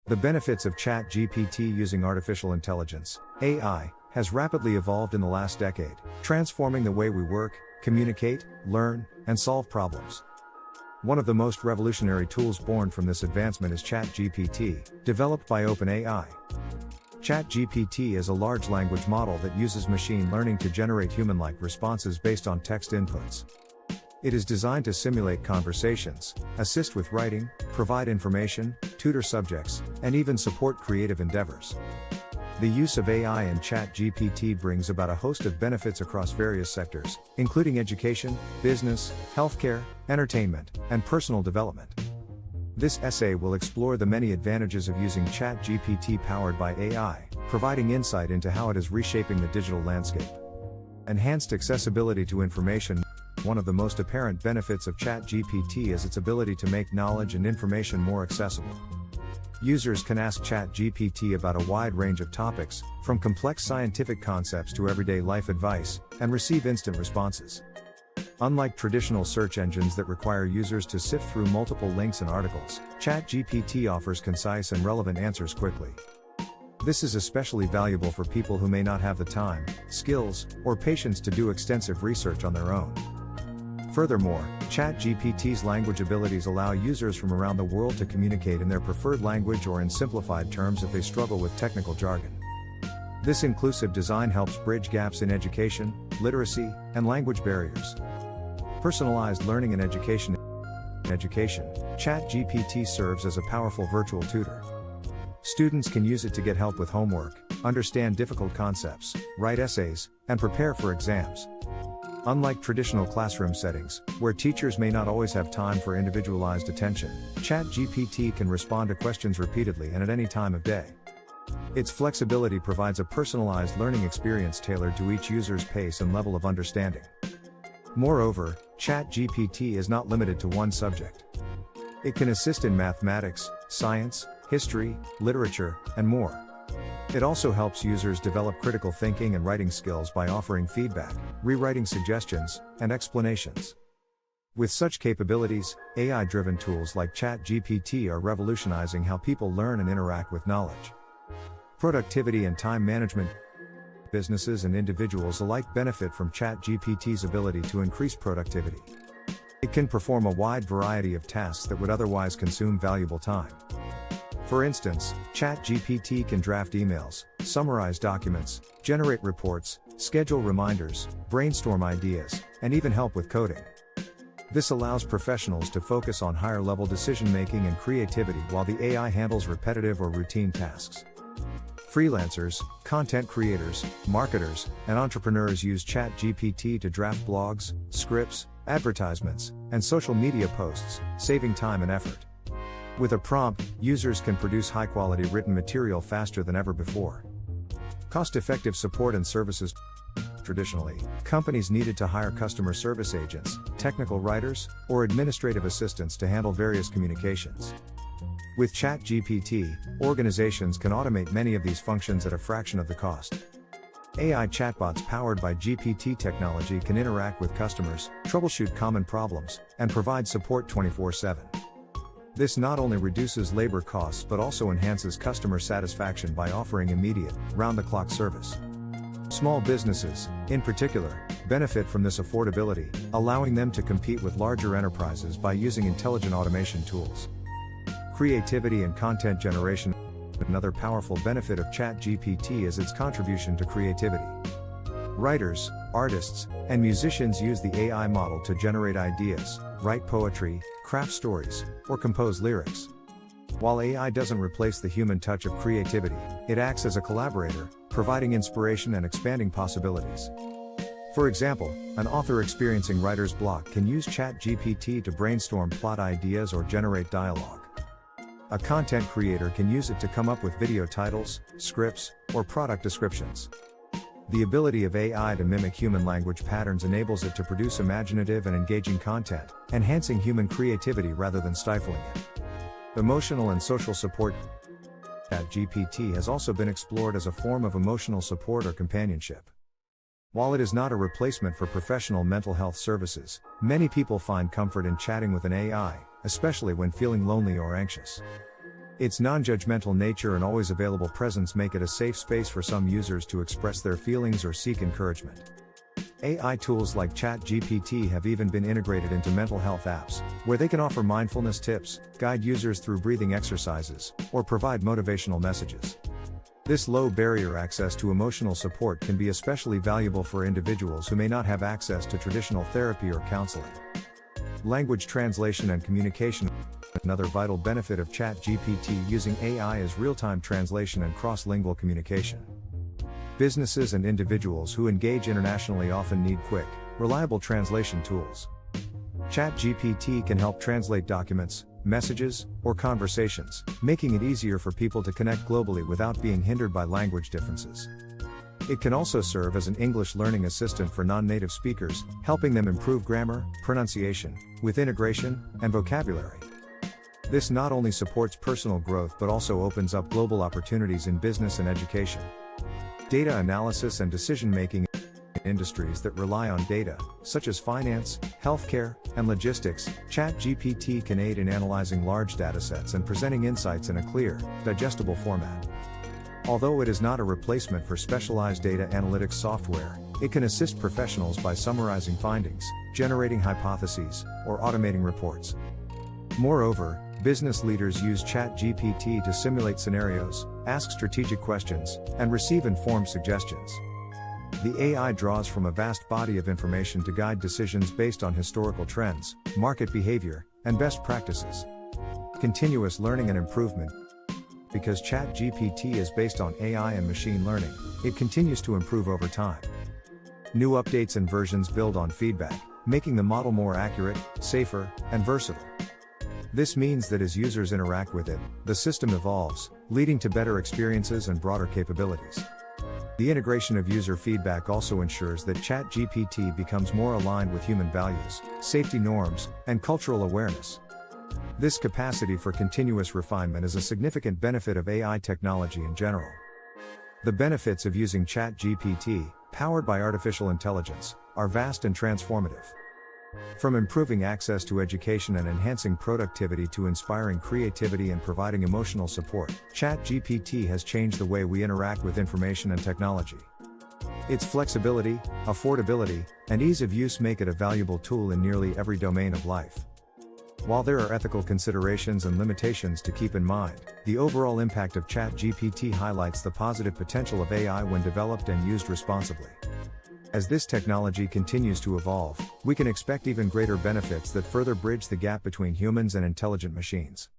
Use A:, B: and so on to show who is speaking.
A: The benefits of ChatGPT using artificial intelligence, AI, has rapidly evolved in the last decade, transforming the way we work, communicate, learn, and solve problems. One of the most revolutionary tools born from this advancement is ChatGPT, developed by OpenAI. ChatGPT is a large language model that uses machine learning to generate human-like responses based on text inputs. It is designed to simulate conversations, assist with writing, provide information, tutor subjects, and even support creative endeavors. The use of AI in ChatGPT brings about a host of benefits across various sectors, including education, business, healthcare, entertainment, and personal development. This essay will explore the many advantages of using ChatGPT powered by AI, providing insight into how it is reshaping the digital landscape. Enhanced accessibility to information. One of the most apparent benefits of ChatGPT is its ability to make knowledge and information more accessible. Users can ask ChatGPT about a wide range of topics, from complex scientific concepts to everyday life advice, and receive instant responses. Unlike traditional search engines that require users to sift through multiple links and articles, ChatGPT offers concise and relevant answers quickly. This is especially valuable for people who may not have the time, skills, or patience to do extensive research on their own. Furthermore, ChatGPT's language abilities allow users from around the world to communicate in their preferred language or in simplified terms if they struggle with technical jargon. This inclusive design helps bridge gaps in education, literacy, and language barriers. Personalized learning and education. In education, ChatGPT serves as a powerful virtual tutor. Students can use it to get help with homework, understand difficult concepts, write essays, and prepare for exams. Unlike traditional classroom settings, where teachers may not always have time for individualized attention, ChatGPT can respond to questions repeatedly and at any time of day. Its flexibility provides a personalized learning experience tailored to each user's pace and level of understanding. Moreover, ChatGPT is not limited to one subject. It can assist in mathematics, science, history, literature, and more. It also helps users develop critical thinking and writing skills by offering feedback, rewriting suggestions, and explanations. With such capabilities, AI-driven tools like ChatGPT are revolutionizing how people learn and interact with knowledge. Productivity and time management. Businesses and individuals alike benefit from ChatGPT's ability to increase productivity. It can perform a wide variety of tasks that would otherwise consume valuable time. For instance, ChatGPT can draft emails, summarize documents, generate reports, schedule reminders, brainstorm ideas, and even help with coding. This allows professionals to focus on higher-level decision-making and creativity while the AI handles repetitive or routine tasks. Freelancers, content creators, marketers, and entrepreneurs use ChatGPT to draft blogs, scripts, advertisements, and social media posts, saving time and effort. With a prompt, users can produce high-quality written material faster than ever before. Cost-effective support and services. Traditionally, companies needed to hire customer service agents, technical writers, or administrative assistants to handle various communications. With ChatGPT, organizations can automate many of these functions at a fraction of the cost. AI chatbots powered by GPT technology can interact with customers, troubleshoot common problems, and provide support 24/7. This not only reduces labor costs but also enhances customer satisfaction by offering immediate, round-the-clock service. Small businesses, in particular, benefit from this affordability, allowing them to compete with larger enterprises by using intelligent automation tools. Creativity and content generation. Another powerful benefit of ChatGPT is its contribution to creativity. Writers, artists, and musicians use the AI model to generate ideas, write poetry, craft stories, or compose lyrics. While AI doesn't replace the human touch of creativity, it acts as a collaborator, providing inspiration and expanding possibilities. For example, an author experiencing writer's block can use ChatGPT to brainstorm plot ideas or generate dialogue. A content creator can use it to come up with video titles, scripts, or product descriptions. The ability of AI to mimic human language patterns enables it to produce imaginative and engaging content, enhancing human creativity rather than stifling it. Emotional and social support. ChatGPT has also been explored as a form of emotional support or companionship. While it is not a replacement for professional mental health services, many people find comfort in chatting with an AI, especially when feeling lonely or anxious. Its non-judgmental nature and always available presence make it a safe space for some users to express their feelings or seek encouragement. AI tools like ChatGPT have even been integrated into mental health apps, where they can offer mindfulness tips, guide users through breathing exercises, or provide motivational messages. This low-barrier access to emotional support can be especially valuable for individuals who may not have access to traditional therapy or counseling. Language translation and communication. Another vital benefit of ChatGPT using AI is real-time translation and cross-lingual communication. Businesses and individuals who engage internationally often need quick, reliable translation tools. ChatGPT can help translate documents, messages, or conversations, making it easier for people to connect globally without being hindered by language differences. It can also serve as an English learning assistant for non-native speakers, helping them improve grammar, pronunciation, with integration, and vocabulary. This not only supports personal growth but also opens up global opportunities in business and education. Data analysis and decision-making. In industries that rely on data, such as finance, healthcare, and logistics, ChatGPT can aid in analyzing large datasets and presenting insights in a clear, digestible format. Although it is not a replacement for specialized data analytics software, it can assist professionals by summarizing findings, generating hypotheses, or automating reports. Moreover, business leaders use ChatGPT to simulate scenarios, ask strategic questions, and receive informed suggestions. The AI draws from a vast body of information to guide decisions based on historical trends, market behavior, and best practices. Continuous learning and improvement. Because ChatGPT is based on AI and machine learning, it continues to improve over time. New updates and versions build on feedback, making the model more accurate, safer, and versatile. This means that as users interact with it, the system evolves, leading to better experiences and broader capabilities. The integration of user feedback also ensures that ChatGPT becomes more aligned with human values, safety norms, and cultural awareness. This capacity for continuous refinement is a significant benefit of AI technology in general. The benefits of using ChatGPT, powered by artificial intelligence, are vast and transformative. From improving access to education and enhancing productivity to inspiring creativity and providing emotional support, ChatGPT has changed the way we interact with information and technology. Its flexibility, affordability, and ease of use make it a valuable tool in nearly every domain of life. While there are ethical considerations and limitations to keep in mind, the overall impact of ChatGPT highlights the positive potential of AI when developed and used responsibly. As this technology continues to evolve, we can expect even greater benefits that further bridge the gap between humans and intelligent machines.